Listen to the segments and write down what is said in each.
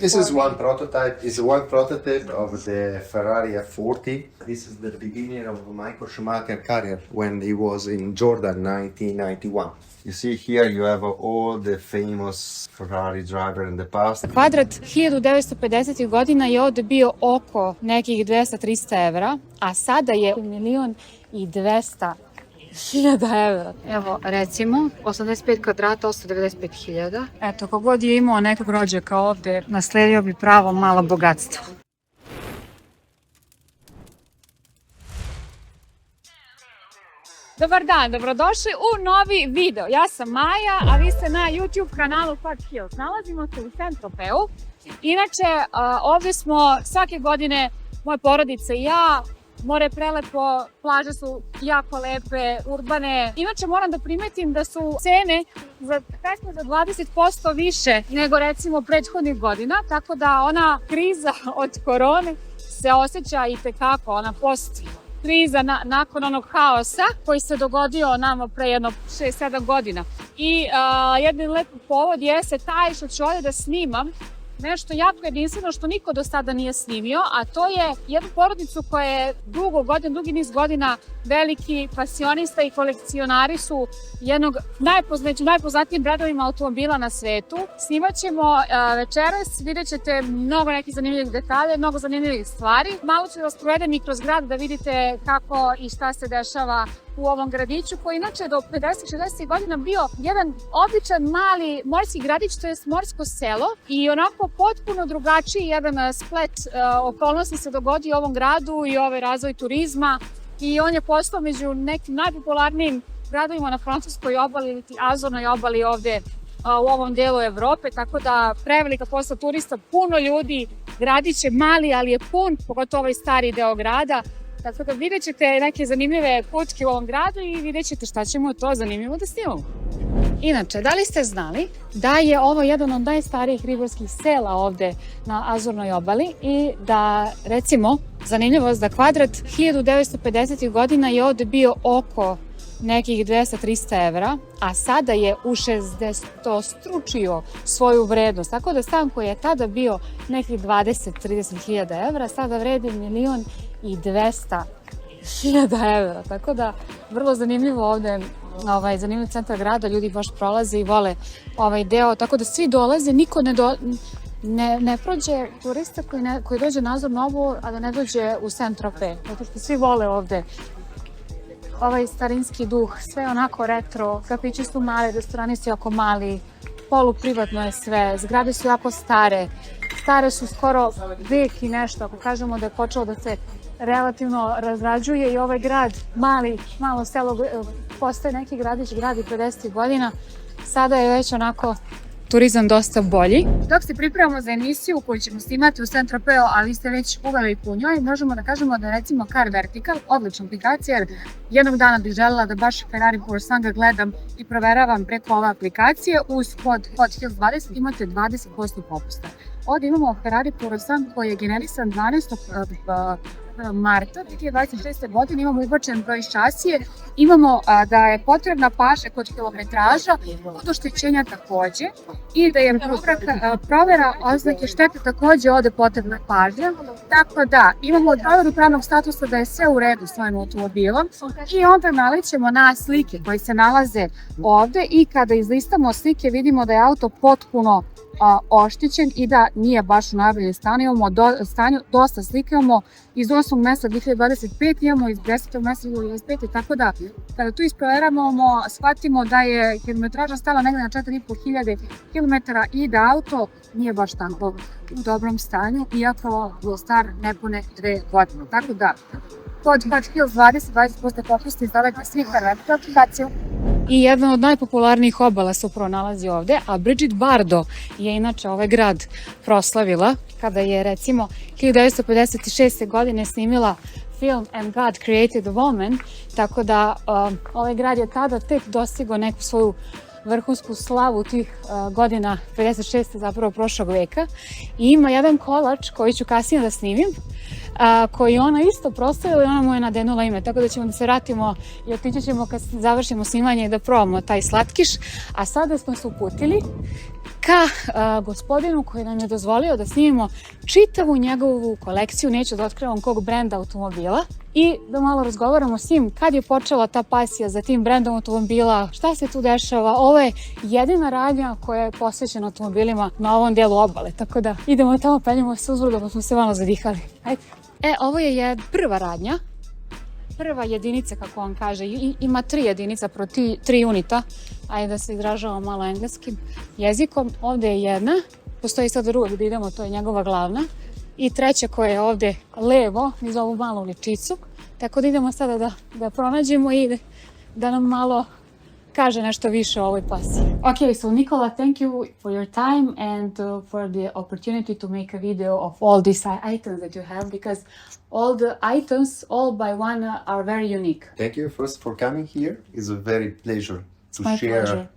This is one prototype. It's one prototype of the Ferrari 40. This is the beginning of Michael Schumacher career when he was in Jordan 1991. You see here you have all the famous Ferrari driver in the past. Kvadrat 1950. godina je ovde bio oko nekih 200-300 evra, a sada je 1.200.000 evra. Evo, recimo, 85 kvadrata, 195.000. Eto, kogod je imao nekog rođaka ovde, nasledio bi pravo malo bogatstvo. Dobar dan, dobrodošli u novi video. Ja sam Maja, a vi ste na YouTube kanalu Ferrarija. Nalazimo se u Saint-Tropezu. Inače, ovde smo svake godine, moja porodica i ja. More je prelepo, plaže su jako lepe, urbane. Inače, moram da primetim da su cene za 15-20% više nego recimo prethodnih godina, tako da ona kriza od korone se osjeća i tekako, ona post kriza nakon onog haosa koji se dogodio nama pre jedno 6-7 godina. I jedan lep povod jeste taj što ću ovdje da snimam nešto jako jedinstveno što niko do sada nije snimio, a to je jednu porodicu koja je dugi niz godina veliki pasionista i kolekcionari su jednog najpoznatijim bradovima automobila na svetu. Snimat ćemo večeras, vidjet ćete mnogo nekih zanimljivih detalja, mnogo zanimljivih stvari. Malo ću vas provedem i kroz grad da vidite kako i šta se dešava u ovom gradiću, koji inače do 50-60 godina bio jedan običan mali morski gradić, to je morsko selo, i onako potpuno drugačiji jedan splet okolnosti se dogodio u ovom gradu i ovaj razvoj turizma, i on je postao među nekim najpopularnijim gradovima na francuskoj obali ili Azornoj obali ovde u ovom delu Evrope, tako da prevelika posta turista, puno ljudi, gradić je mali, ali je pun, pogotovo ovaj stari deo grada. Tako da vidjet ćete neke zanimljive kutke u ovom gradu i vidjet ćete šta ćemo to zanimljivo da snimamo. Inače, da li ste znali da je ovo jedan od najstarijih ribarskih sela ovde na Azornoj obali i da, recimo, zanimljivost da kvadrat 1950. godina je ovde bio oko nekih 200-300 evra, a sada je u 60-stručio svoju vrednost. Tako da stan koji je tada bio nekih 20-30.000 evra, sada vredi 1.200.000 evra. Tako da, vrlo zanimljivo ovde, zanimljiv centar grada, ljudi baš prolaze i vole ovaj deo, tako da svi dolaze, niko ne prođe turista koji dođe na Azornu obalu, a da ne dođe u Saint-Tropezu, zato što svi vole ovde ovaj starinski duh, sve onako retro, kafići su mali, restorani su jako mali, poluprivatno je sve, zgrade su jako stare su skoro vek i nešto, ako kažemo da je počelo da se relativno razrađuje i ovaj grad, malo selo, postaje neki gradić, gradi 50 godina, sada je već onako turizam dosta bolji. Dok se pripremamo za emisiju koju ćemo snimati u Saint-Tropezu, a vi ste već uveli u njoj, možemo da kažemo da recimo CarVerticalu, odlična aplikacija, jer jednog dana bih željela da baš Ferrari Pulsan ga gledam i proveravam preko ove aplikacije. Uz kod Hills 20 imate 20% popusta. Ovdje imamo Ferrari Pulsan koji je generisan 12. marta 2026. godine, imamo ubačen broj šasije, imamo da je potrebna pažnja kod kilometraža, kod oštećenja takođe, i da je provera oznake štete takođe ovde potrebna pažnja, tako da imamo proveru pravnog statusa da je sve u redu s ovim automobilom, i onda nalećemo na slike koje se nalaze ovde, i kada izlistamo slike vidimo da je auto potpuno oštećen i da nije baš u najboljem stanju. Dosta slika imamo iz 8. mesta 2025, imamo iz 10. mesta 2025, tako da kada tu isproveravamo, shvatimo da je kilometraža stala negde na 4.500 km i da auto nije baš tako u dobrom stanju, iako je star nepune 2 godine. Tako da, kod Hills 20% popusta izdavajte svih CarVerticalu aplikaciju. I jedna od najpopularnijih obala se upravo nalazi ovde, a Brigitte Bardot je inače ovaj grad proslavila kada je recimo 1956. godine snimila film And God Created a Woman, tako da ovaj grad je tada tek dostigao neku svoju vrhunsku slavu tih godina 56. zapravo prošlog veka, i ima jedan kolač koji ću kasnije da snimim, koji ona isto proslavila i ona mu je nadenula ime, tako da ćemo da se vratimo i otići ćemo kad završimo snimanje i da probamo taj slatkiš. A sada smo se uputili ka gospodinu koji nam je dozvolio da snimimo čitavu njegovu kolekciju, neću da otkrivam kog brenda automobila, i da malo razgovaramo s njim kad je počela ta pasija za tim brendom automobila, šta se tu dešava. Ovo je jedina radnja koja je posvećena automobilima na ovom delu obale, tako da idemo tamo, penjemo se uzbrdo pa smo se malo zadihali. Ajde. Ovo je prva radnja, prva jedinica, kako on kaže. Ima 3 jedinica, 3 unita. Ajde da se izražavamo malo engleskim jezikom. Ovde je jedna, postoji sad druga gdje idemo, to je njegova glavna. I treća koja je ovde levo, iz ovu malu uličicu. Tako da idemo sada da pronađemo i da nam malo kaže nešto više o ovoj pasiji. Okay, so Nicola, thank you for your time and for the opportunity to make a video of all these items that you have, because all the items, all by one, are very unique. Thank you first for coming here. It's a very pleasure to My share pleasure.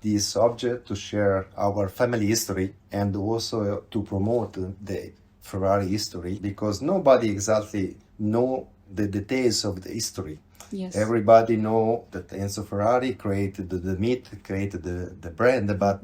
this object, to share our family history, and also to promote the Ferrari history, because nobody exactly know the details of the history. Yes. Everybody know that Enzo Ferrari created the myth, created the brand, but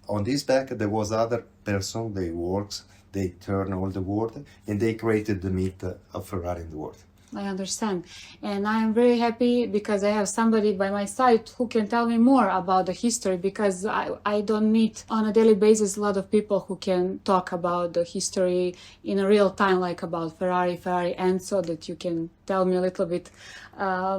on this back there was other person, they works, they turn all the world, and they created the myth of Ferrari in the world. I understand. And I am very happy because I have somebody by my side who can tell me more about the history, because I don't meet on a daily basis a lot of people who can talk about the history in a real time, like about Ferrari, and so that you can tell me a little bit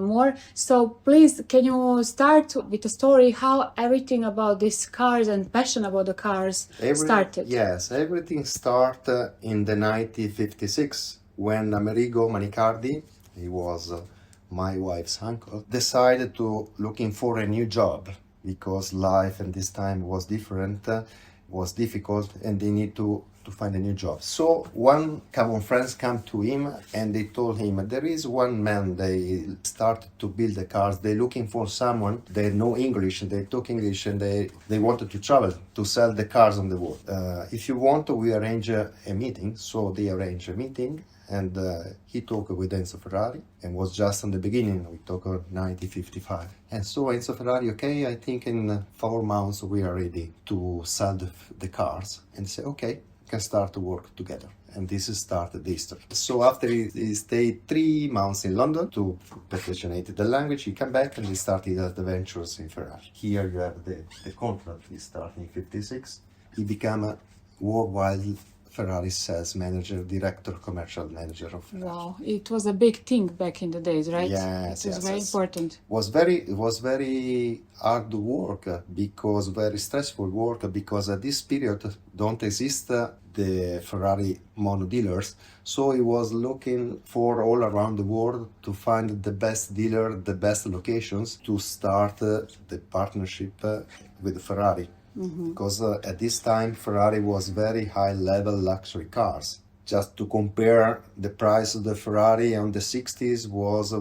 more. So please, can you start with a story how everything about these cars and passion about the cars started? Yes, everything started in the 1956 when Amerigo Manicardi, he was my wife's uncle, decided to looking for a new job because life at this time was different, was difficult, and they need to find a new job. So one common friends come to him and they told him there is one man, they started to build the cars, they're looking for someone, they know English, they talk English, and they wanted to travel to sell the cars on the world. If you want, we arrange a meeting. So they arranged a meeting, and he talked with Enzo Ferrari, and was just on the beginning. We talked 1955. And so Enzo Ferrari, okay, I think in 4 months we are ready to sell the cars. And say, okay, can start to work together. And this is started the history. So after he stayed 3 months in London to perfectionate the language, he came back and he started the ventures in Ferrari. Here you have the contract. He started in 56. He became a worldwide Ferrari sales manager, director, commercial manager of Ferrari. Wow, it was a big thing back in the days, right? Yes, it was very important. It was very hard work, because very stressful work, because at this period don't exist the Ferrari mono dealers. So he was looking for all around the world to find the best dealer, the best locations to start the partnership with Ferrari. Because at this time Ferrari was very high level luxury cars. Just to compare, the price of the Ferrari on the 60s was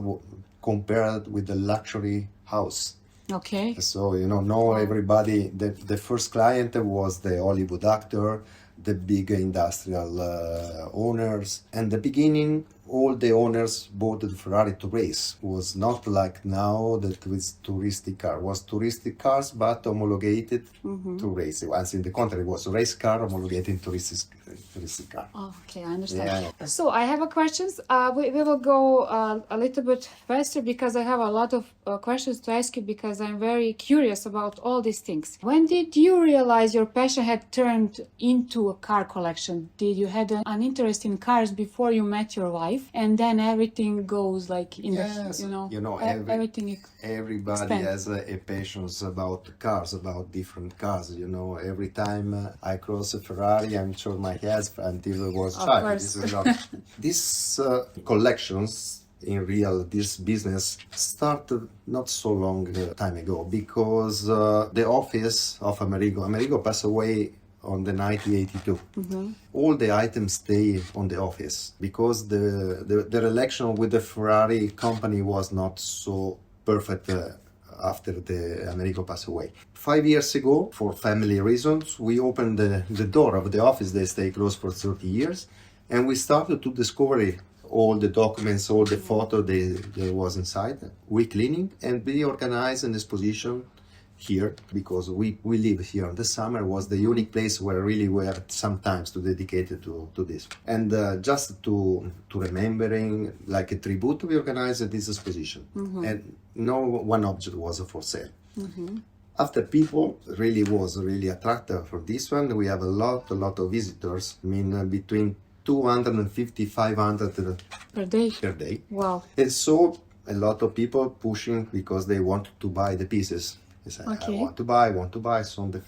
compared with the luxury house. Okay. So now everybody, the first client was the Hollywood actor, the big industrial owners. And the beginning, all the owners bought the Ferrari to race. It was not like now that with touristic car. It was touristic cars, but homologated to race. Once in the contrary, it was a race car homologated touristic car. Okay, I understand. Yeah. So I have a questions. We will go a little bit faster because I have a lot of questions to ask you, because I'm very curious about all these things. When did you realize your passion had turned into a car collection? Did you had an interest in cars before you met your wife, and then everything goes like in everything? Everybody has a passion about cars, about different cars. Every time I cross a Ferrari, I'm sure my head until I was a child. These collections, in real, this business started not so long time ago, because the office of Amerigo passed away on the 1982. All the items stay on the office because the relation with the Ferrari company was not so perfect after the Amerigo passed away. 5 years ago, for family reasons, we opened the door of the office. They stay closed for 30 years, and we started to discover all the documents, all the photo there was inside. We cleaning, and we organized an exposition here, because we live here in the summer, was the unique place where really were some times to dedicate it to this. And just to remembering, like a tribute, we organized this exposition. And no one object was for sale. After people was really attracted for this one, we have a lot of visitors. I mean, between 250, 500 Per day? per day. Wow. And so a lot of people pushing because they want to buy the pieces. They say, Okay. I want to buy. So the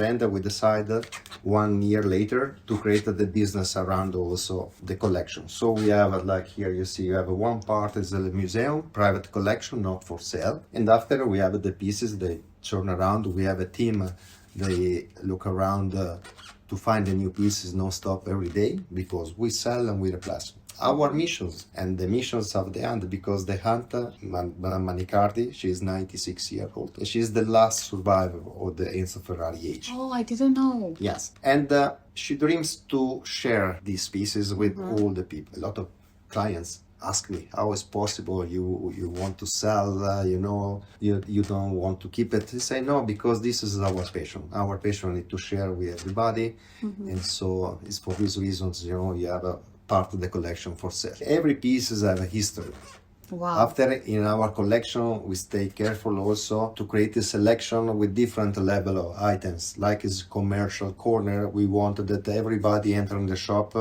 end we decided 1 year later to create the business around also the collection. So we have, like here you see, you have one part is a museum, private collection, not for sale. And after we have the pieces, they turn around. We have a team, they look around to find the new pieces non-stop every day, because we sell and we replace. Our missions and the missions of the aunt, because the aunt, Madame Manicardi, she is 96 years old. She's the last survivor of the Enzo Ferrari age. Oh, I didn't know. Yes, and she dreams to share these pieces with all the people. A lot of clients ask me, how is possible you want to sell, you don't want to keep it? I say, no, because this is our passion. Our passion is to share with everybody. And so it's for these reasons, you have a part of the collection for sale. Every piece has a history. Wow. After, in our collection, we stay careful also to create a selection with different level of items. Like is commercial corner, we wanted that everybody entering the shop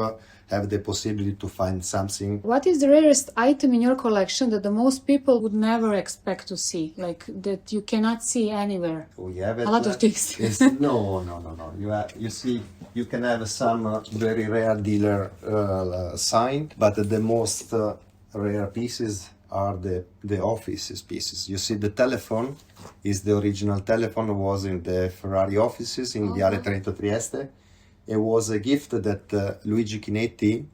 have the possibility to find something. What is the rarest item in your collection that the most people would never expect to see? Like that you cannot see anywhere? We have it. A lot of things. No. You see, you can have some very rare dealer sign, but the most rare pieces are the offices pieces. You see, the telephone is the original telephone, was in the Ferrari offices in Viale Trento Trieste. It was a gift that Luigi Chinetti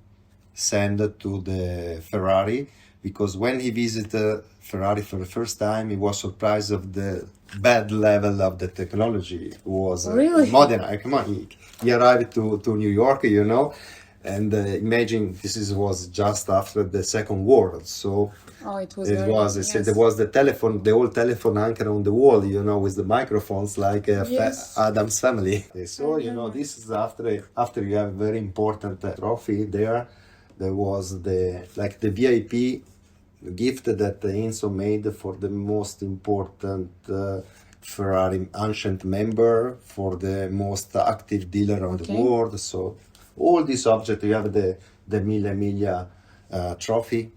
sent to the Ferrari, because when he visited Ferrari for the first time, he was surprised of the bad level of the technology. It was Really? Modena. Come on, he arrived to New York, and imagine was just after the Second World. So It was. there was the telephone, the old telephone anchor on the wall, with the microphones, like Adam's Family. So this is after you have very important trophy there. There was the VIP gift that Enzo made for the most important Ferrari ancient member, for the most active dealer on the world. So all these objects, you have the Mille Miglia trophy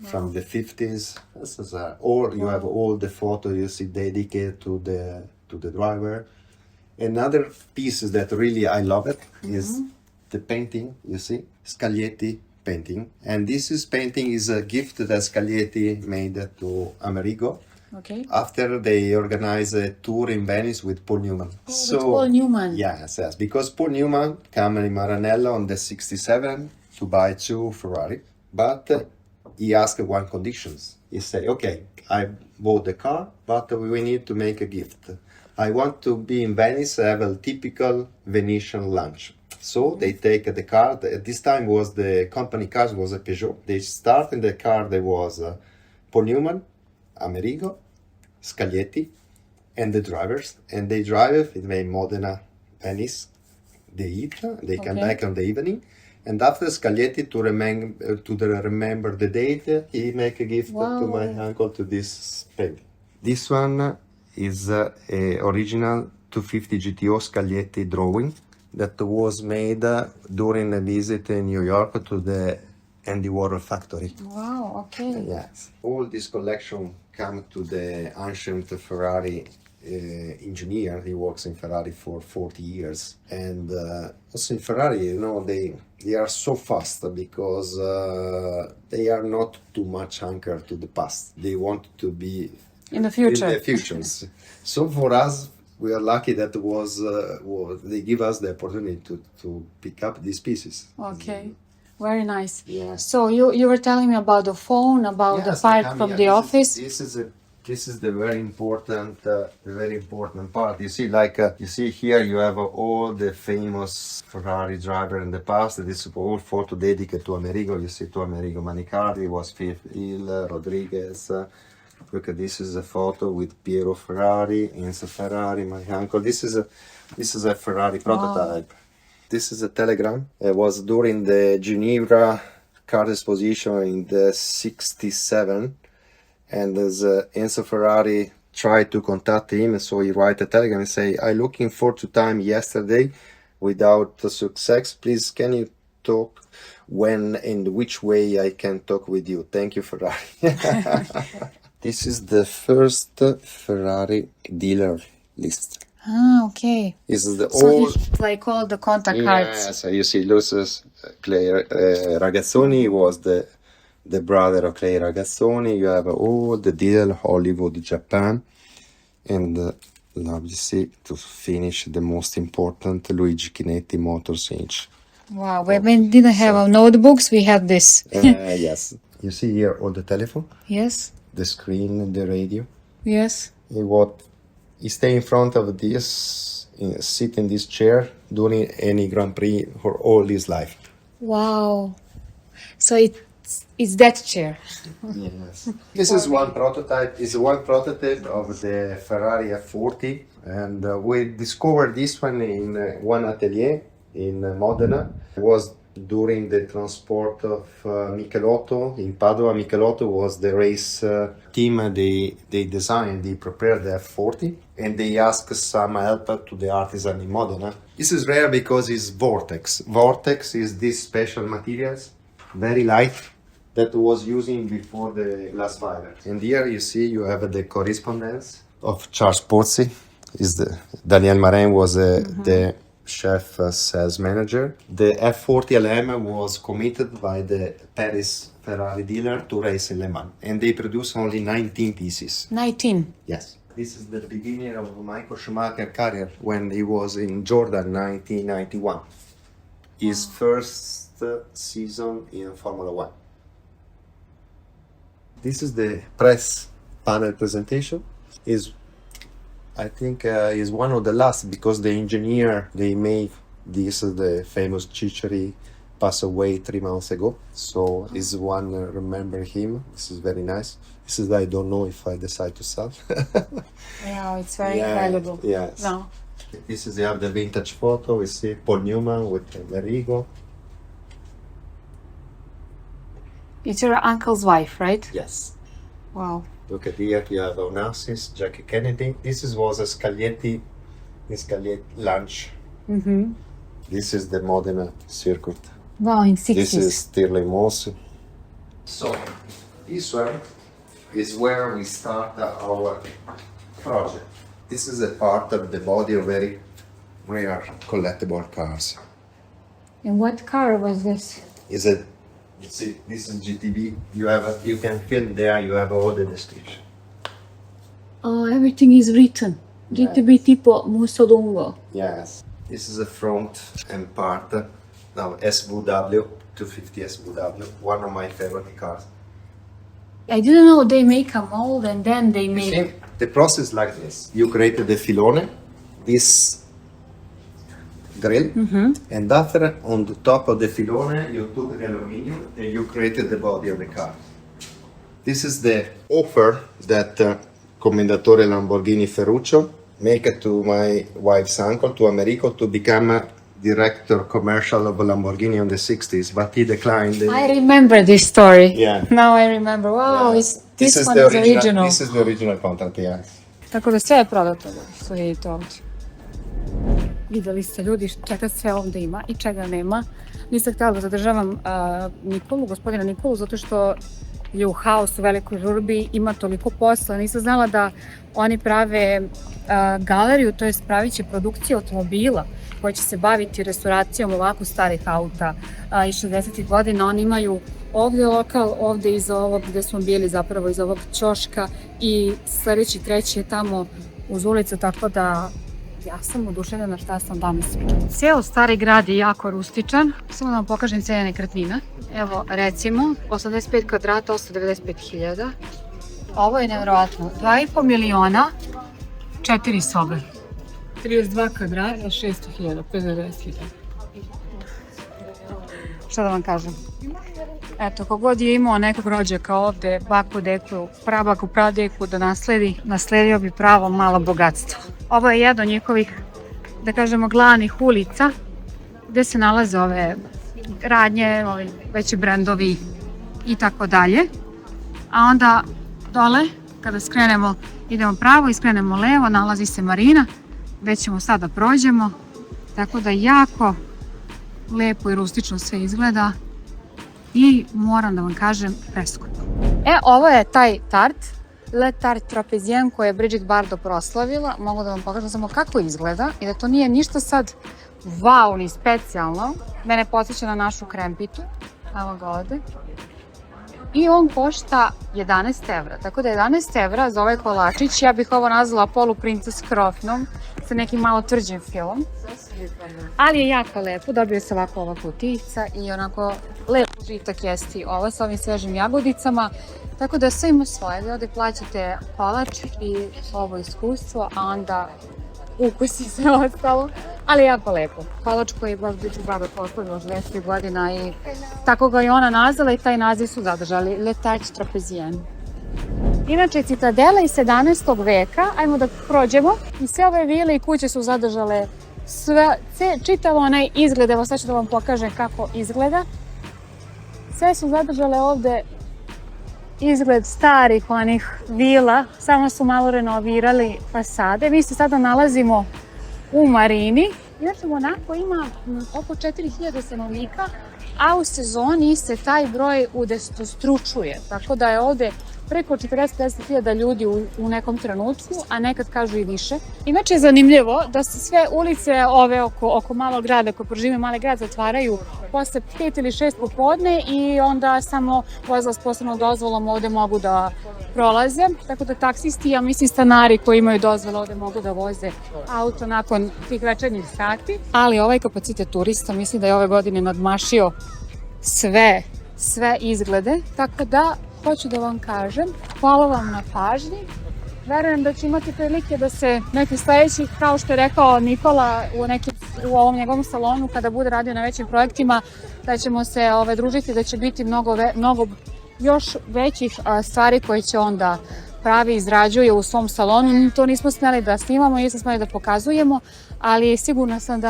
from the 50s. This is or you have all the photos you see dedicated to the driver. Another piece that really I love it is the painting. You see, Scaglietti painting, and this painting is a gift that Scaglietti made to Amerigo. Okay. After they organized a tour in Venice with Paul Newman. With Paul Newman. Yes, because Paul Newman came in Maranello on the 67 to buy 2 Ferrari, but he asked one conditions. He said, okay, I bought the car, but we need to make a gift. I want to be in Venice, have a typical Venetian lunch. So they take the car. At this time was the company cars was a Peugeot. They start in the car. There was Paul Newman, Amerigo, Scaglietti, and the drivers. And they drive in Modena, Venice. They eat. They come back on the evening. And after Scaglietti, to remember the date, he make a gift to my uncle to this painting. This one is a original 250 GTO Scaglietti drawing that was made during a visit in New York to the Andy Warhol factory. Wow, okay. Yes. All this collection come to the ancient Ferrari engineer. He works in Ferrari for 40 years. And also in Ferrari, they are so fast because they are not too much anchored to the past. They want to be in the future. In the futures. So for us, we are lucky that they give us the opportunity to pick up these pieces. Okay. Very nice. Yes. So you were telling me about the phone, about the part from the office. This is the very important part. You see, here you have all the famous Ferrari driver in the past. This is all photo dedicated to Amerigo. You see, to Amerigo Manicardi was Phil Rodriguez, Look at this is a photo with Piero Ferrari, Enzo Ferrari, my uncle. This is a Ferrari prototype. Wow. This is a telegram. It was during the Geneva car exposition in the 67, and as Enzo Ferrari tried to contact him, so he write a telegram and say, "I looking for to time yesterday without success. Please, can you talk when and which way I can talk with you? Thank you, Ferrari." This is the first Ferrari dealer list. Ah, okay. This is the So old. it's like all the contact cards. Yes, you see, Lucius Clay Ragazzoni was the brother of Clay Ragazzoni. You have all the dealer Hollywood, Japan, and now you see to finish the most important Luigi Chinetti Motors Inc. Wow, we didn't have our notebooks, we have this. Yes. You see here all the telephone, Yes, the screen, the radio. yes. He stay in front of this, sit in this chair during any Grand Prix for all his life. Wow. So it's that chair. Yes. This is one prototype. Is one prototype of the Ferrari F40, and we discovered this one in one atelier in Modena. It was during the transport of Michelotto in Padua. Michelotto was the race team. They designed, they prepared the F40, and they asked some help to the artisan in Modena. This is rare because it's vortex. Vortex is this special materials, very light, that was using before the glass fiber. And here you see you have the correspondence of Charles Pozzi. Daniel Marin was the chef sales manager. The F40 LM was committed by the Paris Ferrari dealer to race in Le Mans, and they produced only 19 pieces. 19. Yes. This is the beginning of Michael Schumacher career when he was in Jordan 1991. His first season in Formula One. This is the press panel presentation. I think is one of the last because the engineer they made this the famous Ciceri passed away 3 months ago. So is one remember him. This is very nice. This is I don't know if I decide to sell. Yeah, it's very valuable. Yes. No. This is the vintage photo. We see Paul Newman with Amerigo. It's your uncle's wife, right? Yes. Wow. Look at here, you have Onassis, Jackie Kennedy. Was a Scaglietti lunch. Mm-hmm. This is the Modena circuit. Wow, in 60s. This is Stirling Moss. So, this one is where we start our project. This is a part of the body of very rare collectible cars. And what car was this? You see, this is GTV. You can film there. You have all the description. Oh, everything is written. GTB tipo molto lungo. Yes. This is the front and part. Now SVW 250 SVW, one of my favorite cars. I didn't know they make a mold and then they make. See, the process like this. You created the filone, this grill, and after on the top of the filone you took the aluminum and you created the body of the car. This is the offer that Commendatore Lamborghini Ferruccio make to my wife's uncle, to Americo, to become a director commercial of Lamborghini in the 60s, but he declined. I remember this story. Yeah. Now I remember. Wow, this one is original. This is the original contract, yes. Tako da sve je prodato, što vidite ovdje. Videli ste ljudi čega sve ovdje ima i čega nema. Nisam htjela da zadržavam Nikolu, gospodina Nikolu, zato što je u haosu, velikoj žurbi, ima toliko posla. Nisam znala da oni prave galeriju, to jest pravit će produkciju automobila koja će se baviti restauracijom ovako starih auta iz 60. godina. Oni imaju ovdje lokal, ovdje iza ovog gdje smo bili, zapravo iz ovog ćoška, i sljedeći treći je tamo uz ulicu, tako da ja sam oduševljena šta sam danas vidjela. Cijel stari grad je jako rustičan. Samo da vam pokažem cijene nekretnina. Evo, recimo, 85 kvadrata, 195.000. Ovo je nevjerojatno. 2,5 miliona, 4 sobe. 32 kvadrata, 600.000, 590.000. šta da vam kažem. Eto, kogod je imao nekog rođaka ovde, baku, deku, prabaku, pradeku da nasledio bi pravo malo bogatstvo. Ovo je jedna od njihovih, da kažemo, glavnih ulica gde se nalaze ove radnje, ovi veći brendovi i tako dalje. A onda dole, kada skrenemo, idemo pravo i skrenemo levo, nalazi se marina, gde ćemo sada prođemo. Tako da jako lepo i rustično sve izgleda i moram da vam kažem preskupo. Ovo je taj tart, Le Saint-Tropezu koji je Brigitte Bardot proslavila. Mogu da vam pokažem samo kako izgleda i da to nije ništa sad wow ni specijalno. Mene podsjeća na našu krempitu. Evo ga ovde. I on košta 11 evra. Tako da 11 evra za ovaj kolačić, ja bih ovo nazvala poluprinces krofnom sa nekim malo tvrđim filom. Ali je jako lepo, dobio se ovako ova kutijica i onako lepo žitak jesti ovo sa ovim svežim jagodicama. Tako da sve ima svoje, vi ovde plaćate kolač i ovo iskustvo, a onda ukus i sve ostalo, ali jako lepo. Kolač koji je baš Brigitte Bardot proslavila 60 godina i tako ga je ona nazvala i taj naziv su zadržali, Le Saint-Tropezu. Inače, citadela iz 17. veka, ajmo da prođemo, i sve ove vile i kuće su zadržale čitav onaj izgled, evo sad ću da vam pokažem kako izgleda. Sve su zadržale ovde izgled starih onih vila, samo su malo renovirali fasade. Mi se sada nalazimo u marini. Inače, Monako ima oko 4000 stanovnika, a u sezoni se taj broj udesetostručuje. Tako da je ovde preko 40-50.000 ljudi u nekom trenutku, a nekad kažu i više. Inače je zanimljivo da se sve ulice ove oko malog grada, koji prožive mali grad, zatvaraju posle 5 ili 6 popodne i onda samo vozila s posebnom dozvolom ovde mogu da prolaze. Tako da taksisti, ja mislim stanari koji imaju dozvole ovde mogu da voze auto nakon tih večernjih sati. Ali ovaj kapacitet turista mislim da je ove godine nadmašio sve izglede. Tako da hoću da vam kažem, hvala vam na pažnji. Verujem da će imati prilike da se neki sledećih, kao što je rekao Nikola u ovom njegovom salonu, kada bude radio na većim projektima, da ćemo se družiti, da će biti mnogo još većih stvari koje će onda pravi izrađuje u svom salonu. To nismo smeli da snimamo, nismo smeli da pokazujemo, ali sigurna sam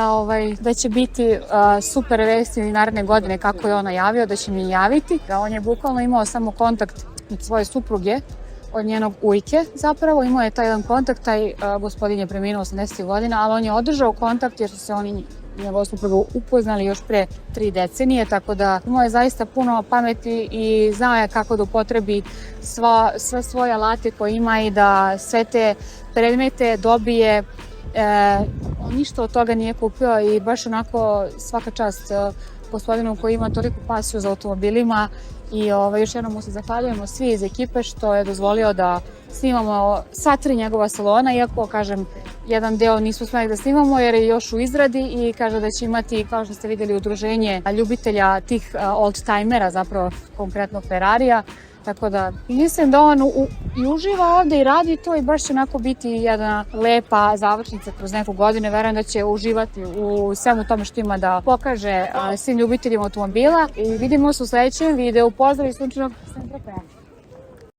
da će biti super vesti naredne godine, kako je on najavio, da će mi javiti. On je bukvalno imao samo kontakt od svoje supruge, od njenog ujke zapravo. Imao je taj jedan kontakt, taj gospodin je preminuo 80 godina, ali on je održao kontakt jer su se oni njegova supruga upoznali još pre 3 decenije, tako da imao je zaista puno pameti i znao je kako da upotrebi sve svoje alate koje ima i da sve te predmete dobije. On ništa od toga nije kupio i baš onako svaka čast gospodinu koji ima toliko pasiju za automobilima i još jednom mu se zahvaljujemo svi iz ekipe što je dozvolio da snimamo sva 3 njegova salona, iako, kažem, jedan deo nismo smeli da snimamo jer je još u izradi i kaže da će imati, kao što ste vidjeli, udruženje ljubitelja tih oldtimera, zapravo konkretno Ferrarija. Tako da mislim da on i uživa ovde i radi to i baš će onako biti jedna lepa završnica kroz neku godinu. Verujem da će uživati u svemu tome što ima da pokaže svim ljubiteljima automobila i vidimo se u sledećem videu. Pozdrav iz sunčanog Saint-Tropezu.